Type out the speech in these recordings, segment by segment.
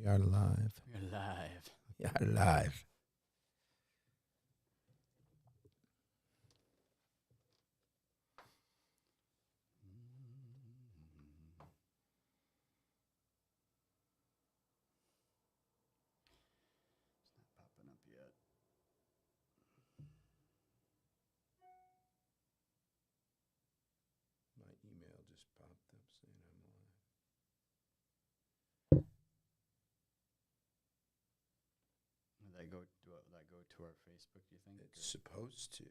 We are live. We're live. We are live. It's not popping up yet. My email just popped up saying I'm live. Will that go to our Facebook, do you think? It's supposed to. It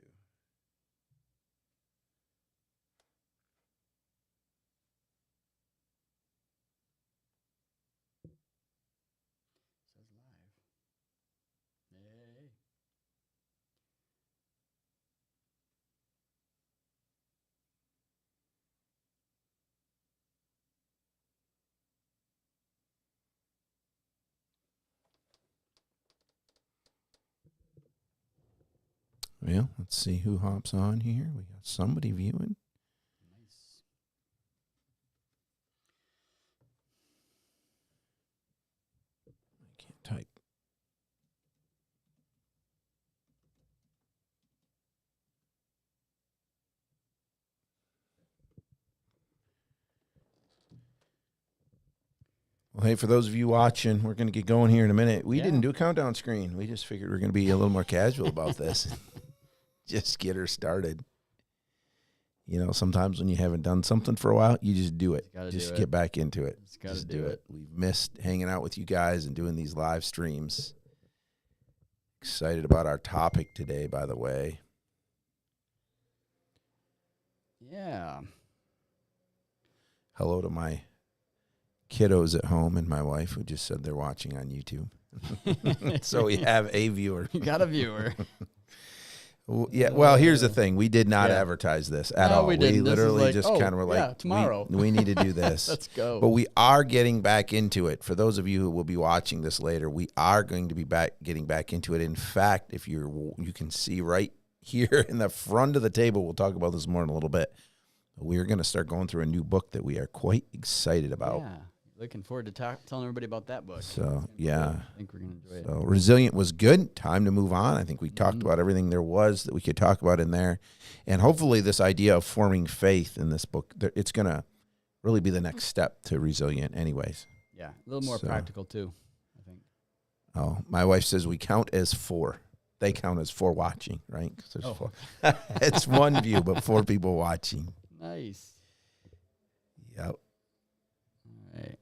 says live. Yay. Well, let's see who hops on here. We got somebody viewing. Nice. I can't type. Well, hey, for those of you watching, we're going to get going here in a minute. We didn't do a countdown screen. We just figured we're going to be a little more casual about this. Just get her started. You know, sometimes when you haven't done something for a while, you just do it. Just get back into it. Just do it. We've missed hanging out with you guys and doing these live streams. Excited about our topic today, by the way. Yeah. Hello to my kiddos at home and my wife who just said they're watching on YouTube. So we have a viewer. You got a viewer. Yeah, well, here's the thing. We did not advertise this at all. We didn't. Literally just kind of were like, tomorrow. We need to do this. Let's go. But we are getting back into it. For those of you who will be watching this later, we are going to be getting back into it. In fact, if you can see right here in the front of the table, we'll talk about this more in a little bit. We're going to start going through a new book that we are quite excited about. Yeah. Looking forward to telling everybody about that book. So, yeah. I think we're going to enjoy it. So, Resilient was good. Time to move on. I think we talked about everything there was that we could talk about in there. And hopefully this idea of forming faith in this book, it's going to really be the next step to Resilient anyways. Yeah, a little more practical too, I think. Oh, my wife says we count as 4. They count as 4 watching, right? 'Cause there's 4. It's one view, but 4 people watching. Nice. Yep. All right.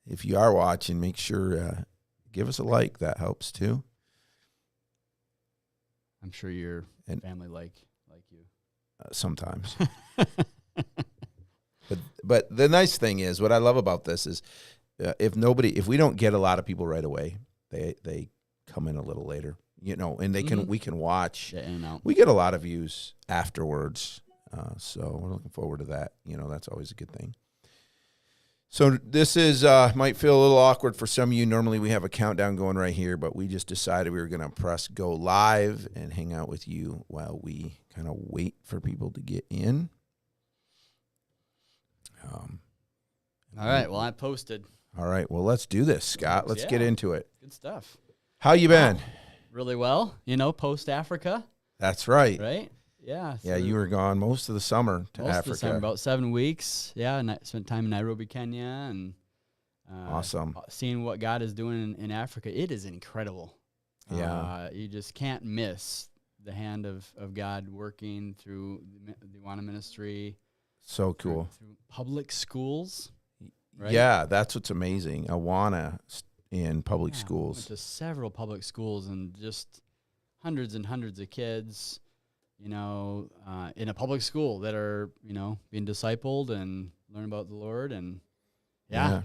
If you are watching, make sure give us a like. That helps too. I'm sure your family like you. Sometimes. But the nice thing is, what I love about this is, if we don't get a lot of people right away, they come in a little later, you know, and we can watch. In and out. We get a lot of views afterwards, so we're looking forward to that. You know, that's always a good thing. So this is might feel a little awkward for some of you. Normally we have a countdown going right here, but we just decided we were going to press go live and hang out with you while we kind of wait for people to get in. All right. Well, I posted. All right. Well, let's do this, Scott. Let's get into it. Good stuff. How you been? Really well. You know, post Africa. That's right. Right. Yeah. Yeah, you were gone most of the summer to Africa. Most of the summer, about 7 weeks. Yeah, and I spent time in Nairobi, Kenya, and awesome. Seeing what God is doing in Africa. It is incredible. Yeah. You just can't miss the hand of God working through the Awana ministry. So cool. Through public schools. Right? Yeah, that's what's amazing. Awana in public schools. Went to several public schools and just hundreds and hundreds of kids, you know, in a public school that are, you know, being discipled and learn about the Lord and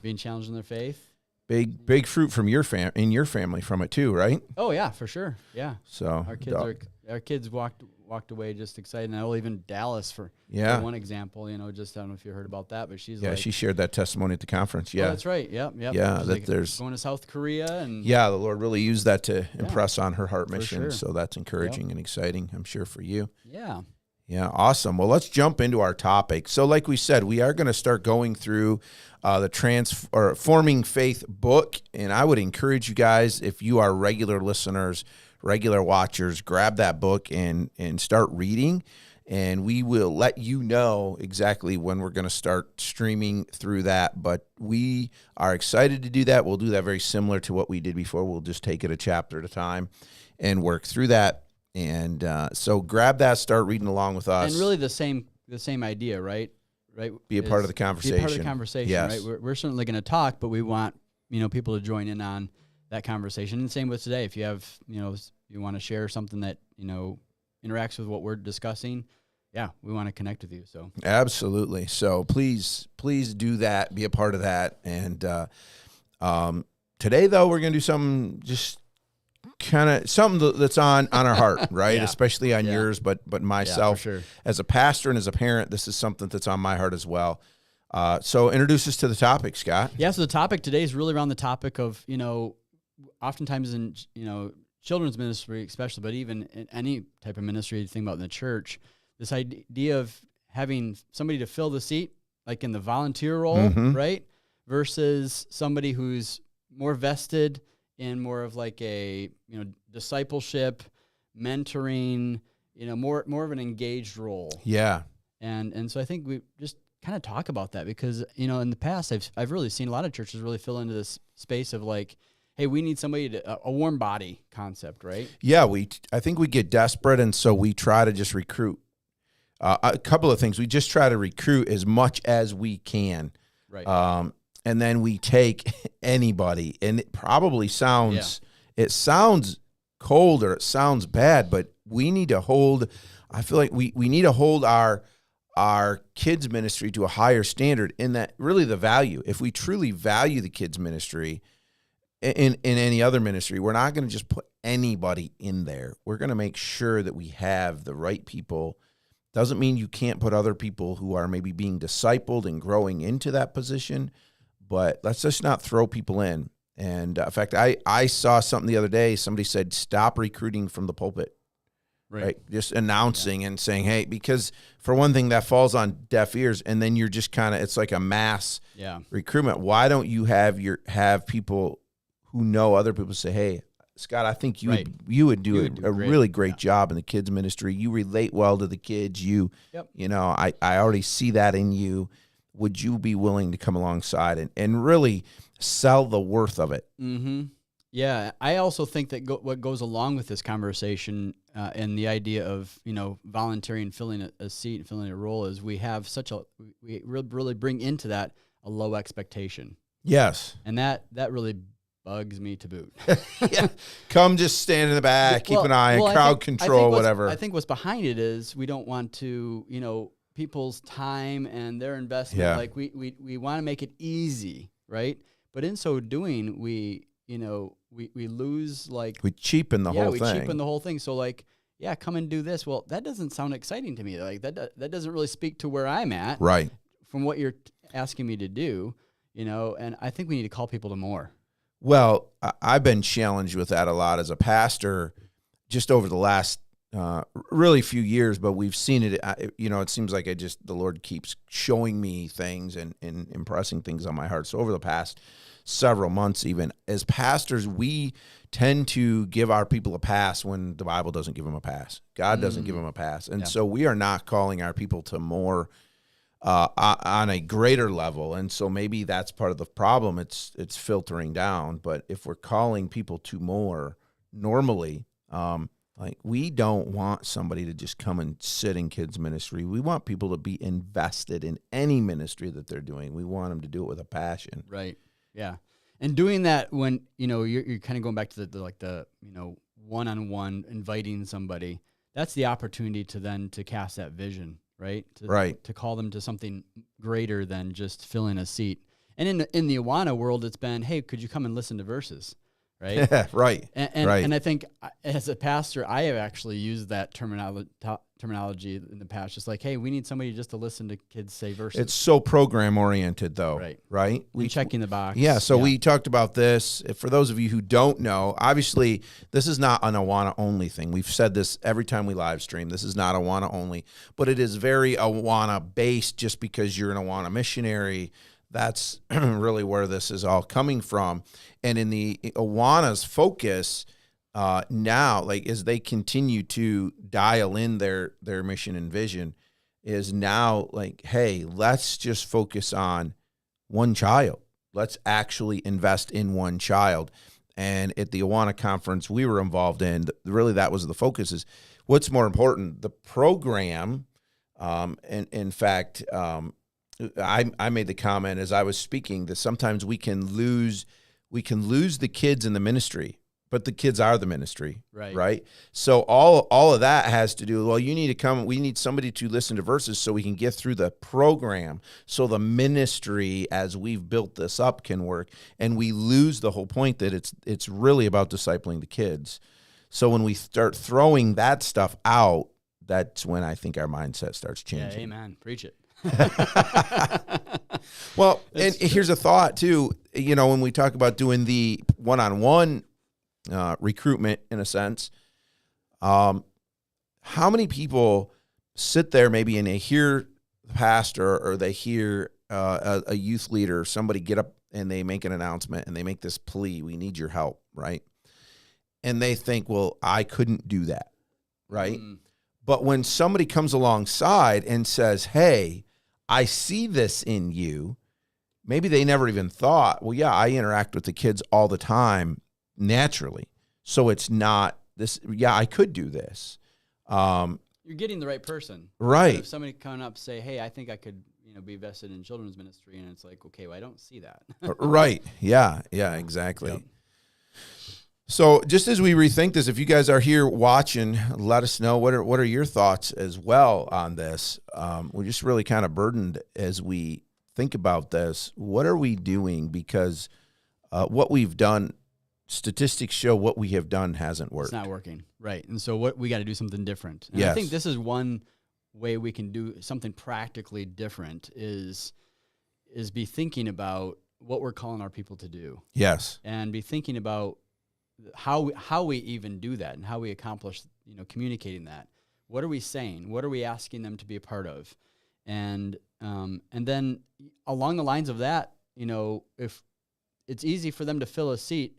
being challenged in their faith. Big fruit from your family from it too, right? Oh yeah, for sure. Yeah. So our kids walked away just excited. And I know even Dallas for one example, you know, just I don't know if you heard about that, but she's she shared that testimony at the conference. Yeah, that's right. Yep. Yeah, that there's going to South Korea and the Lord really used that to impress on her heart mission. Sure. So that's encouraging and exciting, I'm sure, for you. Yeah. Yeah, awesome. Well, let's jump into our topic. So, like we said, we are going to start going through the Forming Faith book, and I would encourage you guys, if you are regular listeners, regular watchers, grab that book and start reading, and we will let you know exactly when we're going to start streaming through that. But we are excited to do that. We'll do that very similar to what we did before. We'll just take it a chapter at a time and work through that. And so grab that, start reading along with us. And really the same idea, right? Right. Be a part of the conversation. Be a part of the conversation, yes. right? We're certainly going to talk, but we want, people to join in on that conversation. And same with today. If you have, you want to share something that, interacts with what we're discussing, yeah, we want to connect with you. So absolutely. So please do that. Be a part of that. And today, though, we're going to do something just kind of something that's on our heart, right? Yeah. Especially on yours, but myself, sure. As a pastor and as a parent, this is something that's on my heart as well. So introduce us to the topic, Scott. Yeah. So the topic today is really around the topic of, oftentimes in, children's ministry, especially, but even in any type of ministry you think about in the church, this idea of having somebody to fill the seat, like in the volunteer role, Mm-hmm. right? Versus somebody who's more vested in more of like a, discipleship, mentoring, more of an engaged role. Yeah. And so I think we just kind of talk about that because, in the past I've really seen a lot of churches really fill into this space of like, hey, we need somebody a warm body concept, right? Yeah, I think we get desperate, and so we try to just recruit. A couple of things. We just try to recruit as much as we can. Right. And then we take anybody, and it probably sounds cold or it sounds bad, but we need to hold, I feel like we need to hold our kids ministry to a higher standard in that really the value. If we truly value the kids ministry in any other ministry, we're not going to just put anybody in there. We're going to make sure that we have the right people. Doesn't mean you can't put other people who are maybe being discipled and growing into that position, but let's just not throw people in. And in fact, I saw something the other day. Somebody said, stop recruiting from the pulpit. Right. Just announcing and saying, hey, because for one thing, that falls on deaf ears. And then you're just kind of, it's like a mass recruitment. Why don't you have people who know other people say, hey, Scott, I think you would do a really great job in the kids ministry. You relate well to the kids. I already see that in you. Would you be willing to come alongside and really sell the worth of it? Mm-hmm. Yeah, I also think that what goes along with this conversation and the idea of volunteering, filling a seat, and filling a role is we really bring into that a low expectation. Yes, and that really bugs me to boot. Yeah. Come just stand in the back, keep an eye on crowd control, whatever. I think what's behind it is we don't want to people's time and their investment. Yeah. Like we want to make it easy, right? But in so doing, we lose we cheapen the whole thing. Yeah, we cheapen the whole thing. So come and do this. Well, that doesn't sound exciting to me. Like that doesn't really speak to where I'm at. Right. From what you're asking me to do, and I think we need to call people to more. Well, I've been challenged with that a lot as a pastor just over the last really few years, but we've seen it. It seems like the Lord keeps showing me things and impressing things on my heart. So over the past several months, even as pastors, we tend to give our people a pass when the Bible doesn't give them a pass. God doesn't give them a pass. And so we are not calling our people to more on a greater level. And so maybe that's part of the problem. It's filtering down. But if we're calling people to more normally, we don't want somebody to just come and sit in kids ministry. We want people to be invested in any ministry that they're doing. We want them to do it with a passion. Right. Yeah. And doing that when, you're kind of going back to the one-on-one inviting somebody, that's the opportunity to cast that vision, right? To call them to something greater than just filling a seat. And in the Awana world, it's been, hey, could you come and listen to verses? right? Right. Right. And I think as a pastor, I have actually used that terminology in the past, just like, hey, we need somebody just to listen to kids say verses. It's so program oriented, though, right? We checking the box. Yeah. So we talked about this. For those of you who don't know, obviously this is not an Awana only thing. We've said this every time we live stream. This is not Awana only, but it is very Awana based. Just because you're an Awana missionary, that's really where this is all coming from. And in the Awana's focus now, like as they continue to dial in their mission and vision, is now like, hey, let's just focus on one child. Let's actually invest in one child. And at the Awana conference we were involved in, really that was the focus, is what's more important, the program. And in fact, I made the comment as I was speaking that sometimes we can lose the kids in the ministry, but the kids are the ministry, right? So all of that has to do, well, you need to come, we need somebody to listen to verses so we can get through the program, so the ministry as we've built this up can work, and we lose the whole point that it's really about discipling the kids. So when we start throwing that stuff out, that's when I think our mindset starts changing. Yeah, amen. Preach it. Well, and here's a thought too, when we talk about doing the one-on-one recruitment, in a sense, how many people sit there maybe and they hear the pastor or they hear a youth leader, somebody get up and they make an announcement and they make this plea, we need your help, right? And they think, well, I couldn't do that, right? But when somebody comes alongside and says, hey, I see this in you, maybe they never even thought, well, yeah, I interact with the kids all the time naturally. So it's not this, yeah, I could do this. You're getting the right person. Right. If somebody coming up say, hey, I think I could, be vested in children's ministry, and it's like, okay, well, I don't see that. Right. Yeah, exactly. Yep. So just as we rethink this, if you guys are here watching, let us know what are your thoughts as well on this. We're just really kind of burdened as we think about this. What are we doing? Because what we've done, statistics show what we have done hasn't worked. It's not working, right? And so we got to do something different. And yes. I think this is one way we can do something practically different is be thinking about what we're calling our people to do. Yes. And be thinking about how we even do that and how we accomplish, communicating that. What are we saying? What are we asking them to be a part of? And then along the lines of that, if it's easy for them to fill a seat,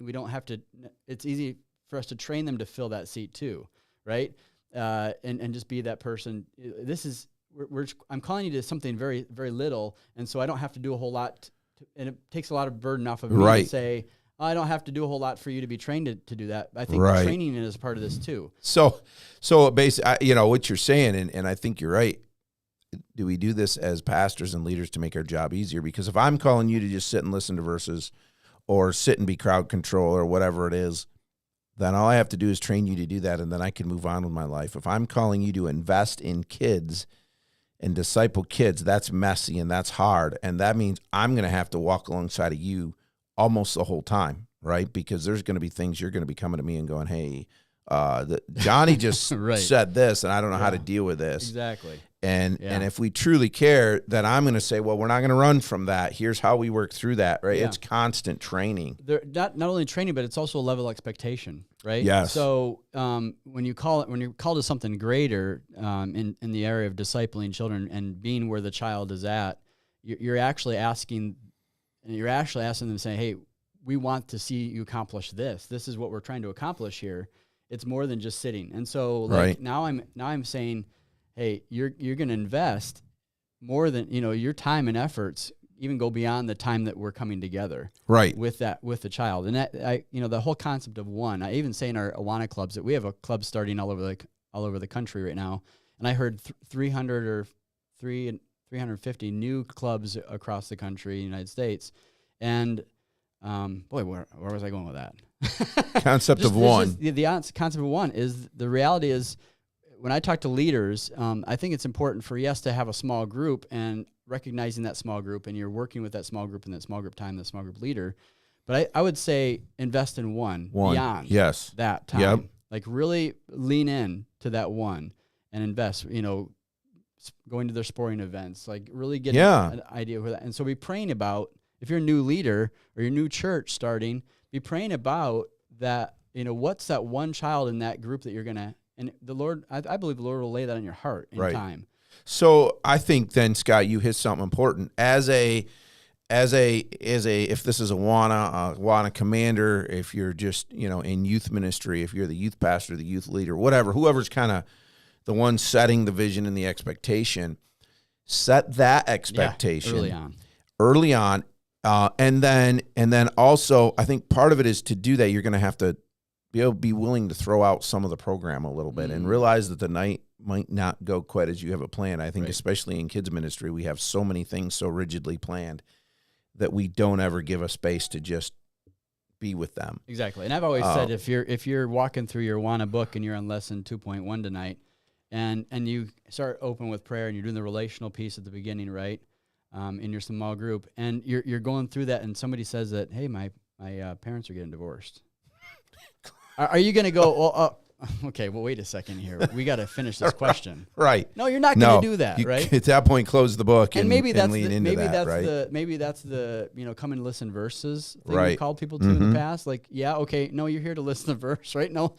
it's easy for us to train them to fill that seat too, right? And just be that person. I'm calling you to something very, very little, and so I don't have to do a whole lot, and it takes a lot of burden off of me to say, I don't have to do a whole lot for you to be trained to do that. I think training is part of this too. So basically, what you're saying, and I think you're right. Do we do this as pastors and leaders to make our job easier? Because if I'm calling you to just sit and listen to verses or sit and be crowd control or whatever it is, then all I have to do is train you to do that, and then I can move on with my life. If I'm calling you to invest in kids and disciple kids, that's messy and that's hard, and that means I'm going to have to walk alongside of you almost the whole time, right? Because there's going to be things you're going to be coming to me and going, hey, Johnny just said this, and I don't know how to deal with this. Exactly. And if we truly care, then I'm going to say, well, we're not going to run from that. Here's how we work through that, right? Yeah. It's constant training. Not only training, but it's also a level of expectation, right? Yes. So when you're called to something greater in the area of discipling children and being where the child is at, you're actually asking them, saying, hey, we want to see you accomplish this. This is what we're trying to accomplish here. It's more than just sitting. And so now I'm saying, hey, you're going to invest more than, your time and efforts even go beyond the time that we're coming together. Right. With the child. And that, the whole concept of one, I even say in our Awana clubs that we have a club starting all over the country right now. And I heard 350 new clubs across the country, United States. And where was I going with that? Concept of one. The concept of one is the reality is when I talk to leaders, I think it's important for us to have a small group and recognizing that small group, and you're working with that small group and that small group time, that small group leader. But I would say invest in one beyond Yes. that time. Yep. Like really lean in to that one and invest, going to their sporting events, like really getting an idea of where that. And so be praying about, if you're a new leader or your new church starting, be praying about that, what's that one child in that group that you're going to, and the Lord, I believe the Lord will lay that on your heart in time. So I think then, Scott, you hit something important. As a if this is a Wana commander, if you're just, in youth ministry, if you're the youth pastor, the youth leader, whatever, whoever's kind of the one setting the vision and the expectation, set that expectation early on. And then also, I think part of it is to do that, you're going to have to be willing to throw out some of the program a little bit and realize that the night might not go quite as you have it planned. I think especially in kids ministry, we have so many things so rigidly planned that we don't ever give a space to just be with them. Exactly. And I've always said, if you're walking through your Wana book and you're on lesson 2.1 tonight, and you start open with prayer and you're doing the relational piece at the beginning, right? In your small group, and you're going through that, and somebody says that, hey, my parents are getting divorced. Are you going to go, well, okay, well, wait a second here. We got to finish this question. Right. No, you're not going to do that, right? At that point, close the book and maybe that's lean into that, maybe that's the come and listen verses thing right. we've called people to in the past. Like, yeah, okay, no, you're here to listen to the verse, right? No,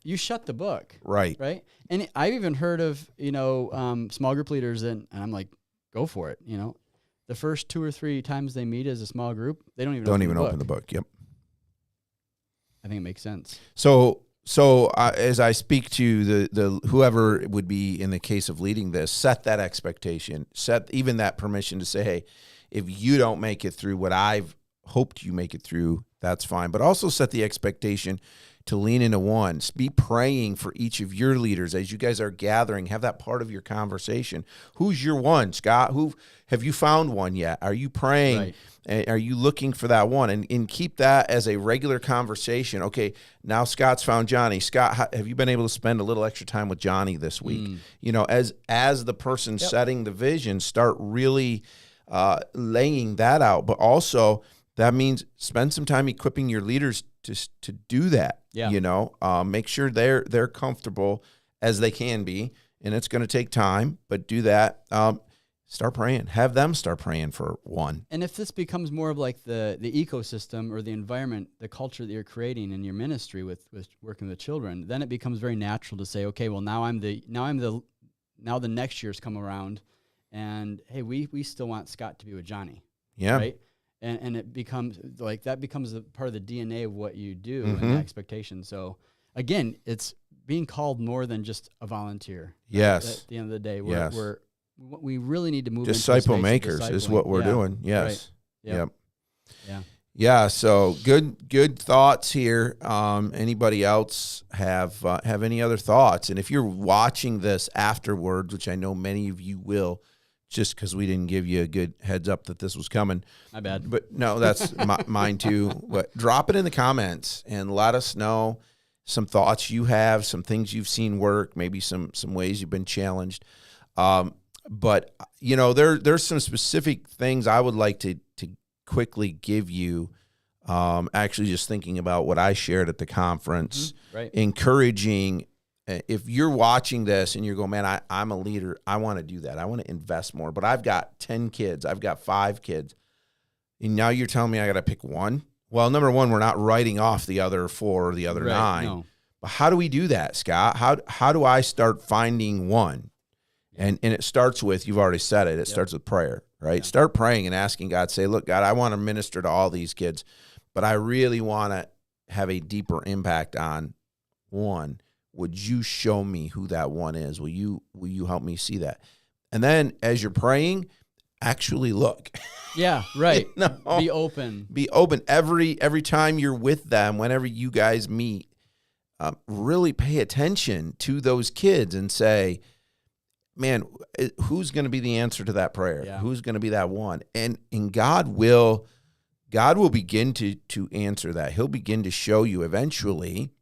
you shut the book. Right. And I've even heard of, small group leaders, and I'm like, go for it. The first 2 or 3 times they meet as a small group, they don't even open the book. Yep. I think it makes sense. So as I speak to the whoever would be in the case of leading this, set that expectation, set even that permission to say, hey, if you don't make it through what I've hoped you make it through, that's fine. But also set the expectation to lean into one. Be praying for each of your leaders as you guys are gathering. Have that part of your conversation. Who's your one, Scott? Who have you found one yet? Are you praying? Right. Are you looking for that one? And keep that as a regular conversation. Okay, now Scott's found Johnny. Scott, have you been able to spend a little extra time with Johnny this week? As the person setting the vision, start really laying that out. But also, that means spend some time equipping your leaders to do that. Yeah. Make sure they're comfortable as they can be, and it's going to take time, but do that. Start praying. Have them start praying for one. And if this becomes more of like the ecosystem or the environment, the culture that you're creating in your ministry with working with children, then it becomes very natural to say, okay, well now the next year's come around, and hey, we still want Scott to be with Johnny. Yeah. Right. And it becomes like that becomes a part of the DNA of what you do and the expectation. So again, it's being called more than just a volunteer. Yes. At the end of the day, we really need to move disciple into makers is what we're doing. Yes. Right. Yep. Yeah. Yeah. So good thoughts here. Anybody else have any other thoughts? And if you're watching this afterwards, which I know many of you will, just because we didn't give you a good heads up that this was coming. My bad. But no, that's mine too. But drop it in the comments and let us know some thoughts you have, some things you've seen work, maybe some ways you've been challenged. But there's some specific things I would like to quickly give you. Actually, just thinking about what I shared at the conference, encouraging. If you're watching this and you're going, man, I'm a leader, I want to do that. I want to invest more, but I've got 10 kids. I've got 5 kids. And now you're telling me I got to pick one? Well, number one, we're not writing off the other 4 or the other 9. No. But how do we do that, Scott? How do I start finding one? And it starts with, you've already said it, starts with prayer, right? Yeah. Start praying and asking God, say, look, God, I want to minister to all these kids, but I really want to have a deeper impact on one. Would you show me who that one is? Will you help me see that? And then as you're praying, actually look. Yeah, right. Be open. Be open. Every time you're with them, whenever you guys meet, really pay attention to those kids and say, man, who's going to be the answer to that prayer? Yeah. Who's going to be that one? And God will begin to answer that. He'll begin to show you eventually.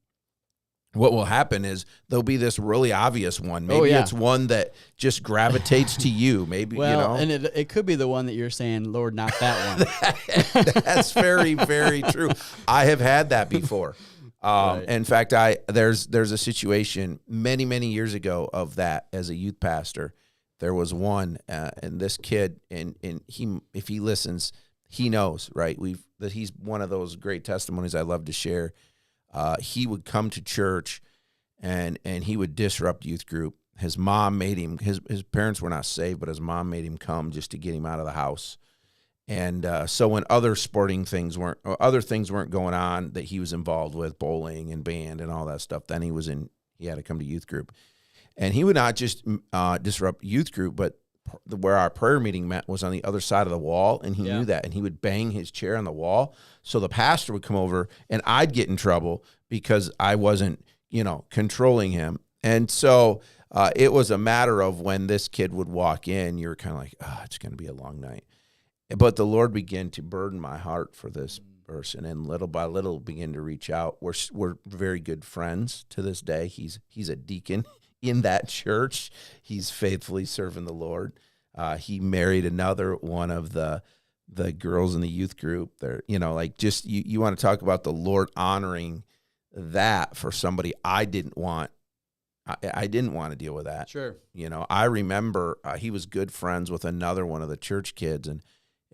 what will happen is there'll be this really obvious one. Maybe Oh, yeah. it's one that just gravitates to you. Maybe, Well, and it could be the one that you're saying, Lord, not that one. That's very, very true. I have had that before. Right. In fact, there's a situation many, many years ago of that as a youth pastor. There was one, and this kid, and he, if he listens, he knows, right? That he's one of those great testimonies I love to share. He would come to church, and he would disrupt youth group. His mom made him. His parents were not saved, but his mom made him come just to get him out of the house. And so when other things weren't going on that he was involved with, bowling and band and all that stuff, then he had to come to youth group. And he would not just disrupt youth group, but where our prayer meeting met was on the other side of the wall, and he knew that, and he would bang his chair on the wall. So the pastor would come over, and I'd get in trouble because I wasn't, controlling him. And so it was a matter of when this kid would walk in, you were kind of like, oh, it's going to be a long night. But the Lord began to burden my heart for this person, and little by little began to reach out. We're very good friends to this day. He's a deacon in that church. He's faithfully serving the Lord. He married another one of the girls in the youth group. They're, just you want to talk about the Lord honoring that for somebody I didn't want. I didn't want to deal with that. Sure. I remember he was good friends with another one of the church kids, and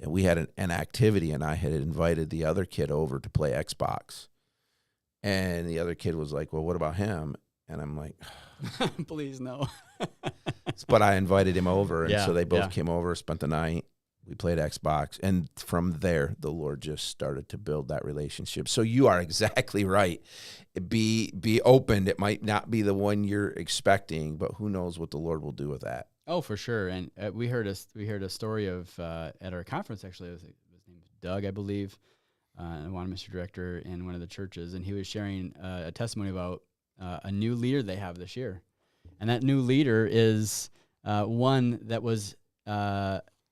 we had an activity, and I had invited the other kid over to play Xbox. And the other kid was like, well, what about him? And I'm like, please no. But I invited him over, and Yeah, so they both yeah. came over, spent the night. We played Xbox, and from there, the Lord just started to build that relationship. So you are exactly right. Be open. It might not be the one you're expecting, but who knows what the Lord will do with that. Oh, for sure. And we heard a story of at our conference, actually. His name was Doug, I believe, one ministry director in one of the churches, and he was sharing a testimony about a new leader they have this year. And that new leader is one that was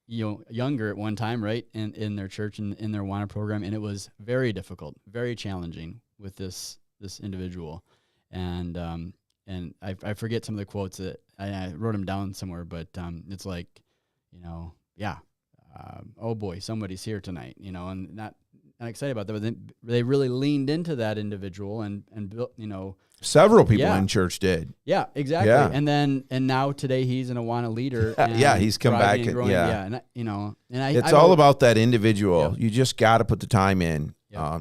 younger at one time, right, in their church and in their WANA program, and it was very difficult, very challenging with this individual. And I forget some of the quotes that I wrote them down somewhere, but it's like, oh boy, somebody's here tonight, and not excited about that, but they really leaned into that individual and built, Several people in church did. Yeah, exactly. Yeah. And now today he's an Awana leader. And Yeah, he's come back and and growing, yeah. And It's all about that individual. Yeah. You just got to put the time in.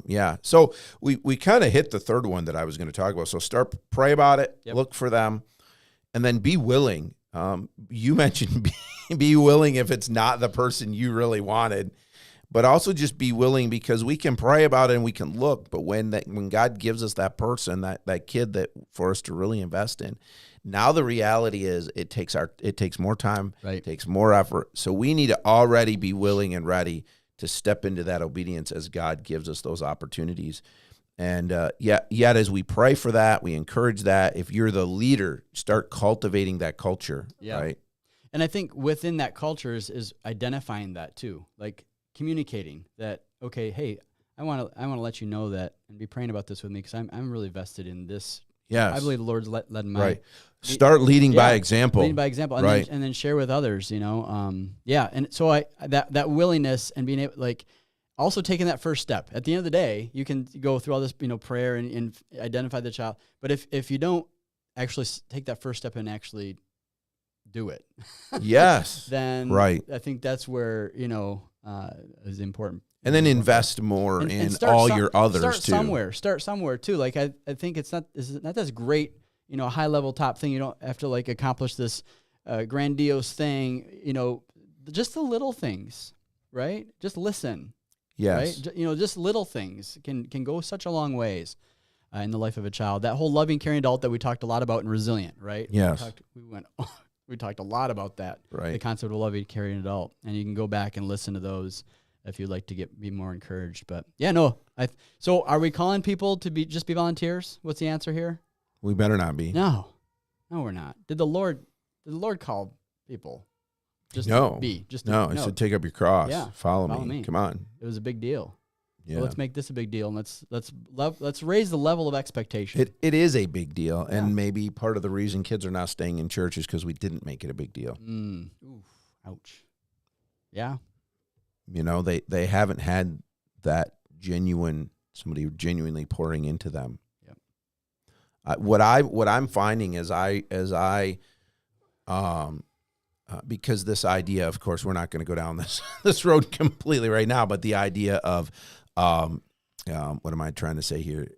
Yeah. So we kind of hit the third one that I was going to talk about. So pray about it, look for them, and then be willing. You mentioned be willing if it's not the person you really wanted, but also just be willing, because we can pray about it and we can look, but when God gives us that person, that kid that for us to really invest in, now the reality is it takes more time, Right. It takes more effort. So we need to already be willing and ready to step into that obedience as God gives us those opportunities. And yet as we pray for that, we encourage that. If you're the leader, start cultivating that culture, right? And I think within that culture is identifying that too, like communicating that, okay, hey, I want to let you know that, and be praying about this with me, because I'm really vested in this. Yes. I believe the Lord's led my right. Start leading by example. Leading by example, and right. then share with others. And so that willingness and being able, like, also taking that first step. At the end of the day, you can go through all this, prayer and identify the child. But if you don't actually take that first step and actually do it, yes, then right. I think that's where is important. And then invest more in start all your others too. Start somewhere too. Like I think it's not this great, high level top thing. You don't have to like accomplish this grandiose thing. Just the little things, right? Just listen. Yes. Right. Just little things can go such a long ways in the life of a child. That whole loving, caring adult that we talked a lot about in Resilient, right? Yes. We talked a lot about that. Right. The concept of a loving, caring adult, and you can go back and listen to those if you'd like to be more encouraged. But yeah, no. So are we calling people to be volunteers? What's the answer here? We better not be. No, we're not. Did the Lord call people? Just no. be. Just no. It said take up your cross. Yeah. Follow me. Come on. It was a big deal. Yeah. So let's make this a big deal, and let's raise the level of expectation. It is a big deal, Yeah. and maybe part of the reason kids are not staying in church is because we didn't make it a big deal. Oof, ouch. Yeah. You know, they haven't had that somebody genuinely pouring into them. Yep. What I'm finding because this idea, of course, we're not going to go down this road completely right now, but the idea of what am I trying to say here?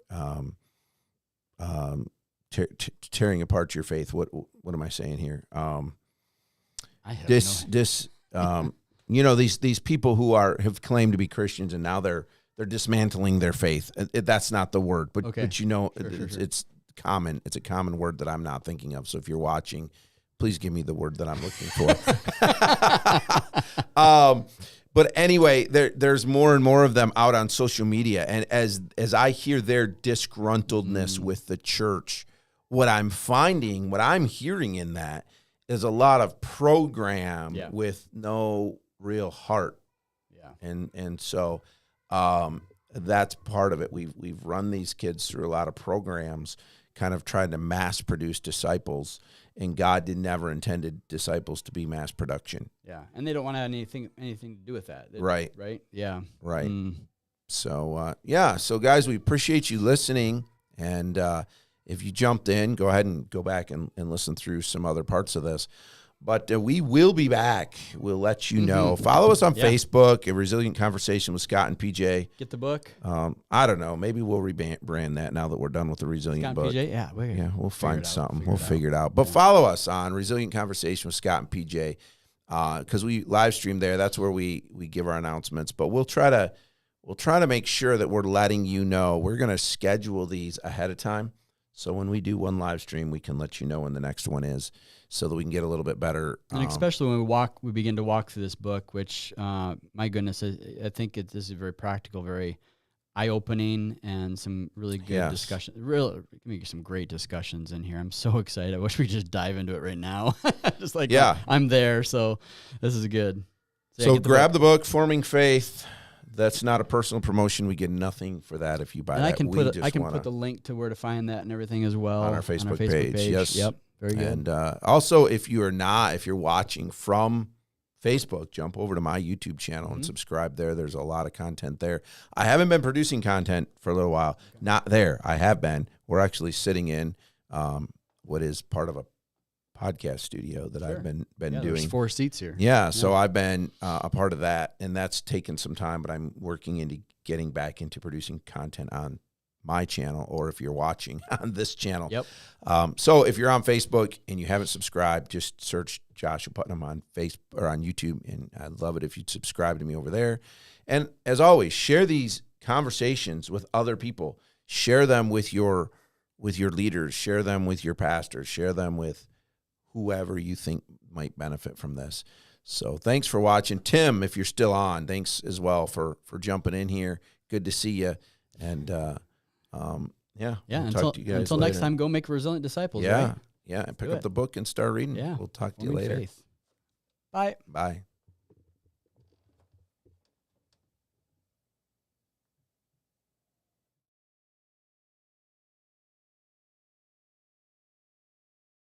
Tearing apart your faith. What am I saying here? I have these people who have claimed to be Christians and now they're dismantling their faith. That's not the word, but Okay. but Sure. it's common. It's a common word that I'm not thinking of. So if you're watching, please give me the word that I'm looking for. But anyway, there's more and more of them out on social media. And as I hear their disgruntledness with the church, what I'm hearing in that is a lot of program with no real heart. Yeah. And so that's part of it. We've run these kids through a lot of programs, kind of trying to mass produce disciples. And God never intended disciples to be mass production. Yeah, and they don't want to have anything to do with that. Right. Right? Yeah. Right. So, So, guys, we appreciate you listening. And if you jumped in, go ahead and go back and listen through some other parts of this. But we will be back. We'll let you know. Follow us on Facebook, A Resilient Conversation with Scott and PJ. Get the book. I don't know. Maybe we'll rebrand that now that we're done with the Resilient Scott book. And PJ? Yeah, we'll find something. We'll figure it out. But follow us on Resilient Conversation with Scott and PJ because we live stream there. That's where we give our announcements. But we'll try to make sure that we're letting you know. We're going to schedule these ahead of time. So when we do one live stream, we can let you know when the next one is, so that we can get a little bit better. And especially when we begin to walk through this book, which, my goodness, I think this is very practical, very eye-opening, and some really good discussion. Really, some great discussions in here. I'm so excited. I wish we could just dive into it right now. Just like, I'm there, so this is good. So grab the book, Forming Faith. That's not a personal promotion. We get nothing for that if you buy that. I can put the link to where to find that and everything as well on our Facebook page. Yes. Yep. Very good. And also, if you're watching from Facebook, jump over to my YouTube channel and subscribe there. There's a lot of content there. I haven't been producing content for a little while. Okay. Not there. I have been. We're actually sitting in what is part of a podcast studio that I've been doing. There's 4 seats here. Yeah, so I've been a part of that, and that's taken some time, but I'm working into getting back into producing content on my channel, or if you're watching on this channel. Yep. So if you're on Facebook and you haven't subscribed, just search Joshua Putnam on Facebook or on YouTube, and I'd love it if you'd subscribe to me over there. And as always, share these conversations with other people. Share them with your leaders. Share them with your pastors. Share them with whoever you think might benefit from this. So thanks for watching. Tim, if you're still on, thanks as well for jumping in here. Good to see you. And we'll talk to you guys until later. Next time, go make resilient disciples. Yeah. Right? Yeah. And pick up the book and start reading. Yeah. We'll talk to you later. Faith. Bye. Bye.